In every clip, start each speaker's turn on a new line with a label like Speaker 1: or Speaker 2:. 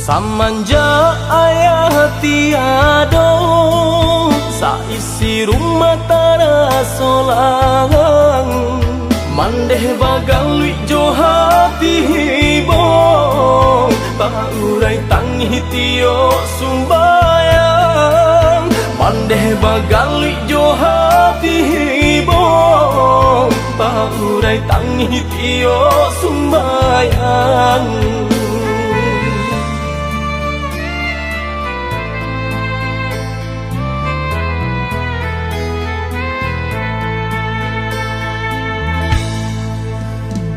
Speaker 1: Samanja ayah tiado, saisi rumah tara solang. Mandeh bagalui jo hati hibong, paurai tangi tio sumbayang. Mandeh bagalui jo hati hibong, paurai tangi tio sumbayang.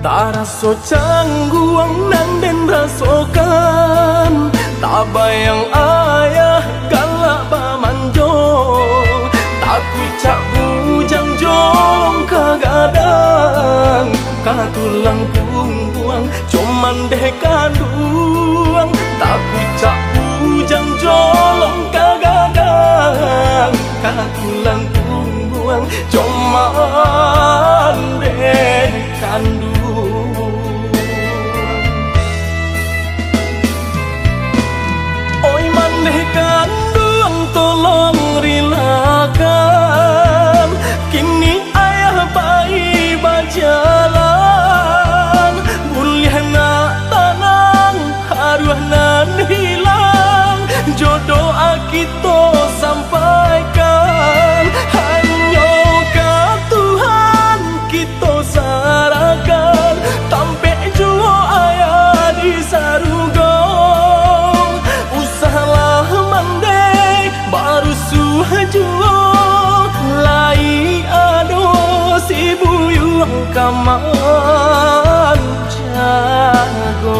Speaker 1: Taraso cangguang nan den rasokan, tak bayang ayah galak bamanjo. Takui cak bujang jong kagadang, katulang pungguang cuman deh kanduang. Takui cak bujang jolong kagadang, katulang pungguang cuman deh kanduang. Kandung tolong rilakan, kini ayah bayi berjalan. Boleh nak tanang, haruah nan hilang, jodoh kita sampaikan. Hanya ke Tuhan kita sarahkan, tampe jua ayah di saruga. Baru suhajuo lai ado si buyung kaman jago.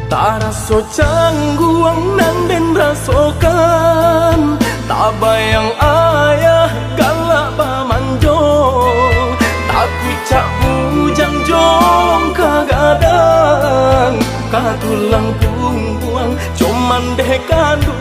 Speaker 1: Taraso cangguang nan den rasokan, tak bayang ayah galak bamanjo. Takui cak bujang jong kagadang, katulang pungguang cuman deh kandu.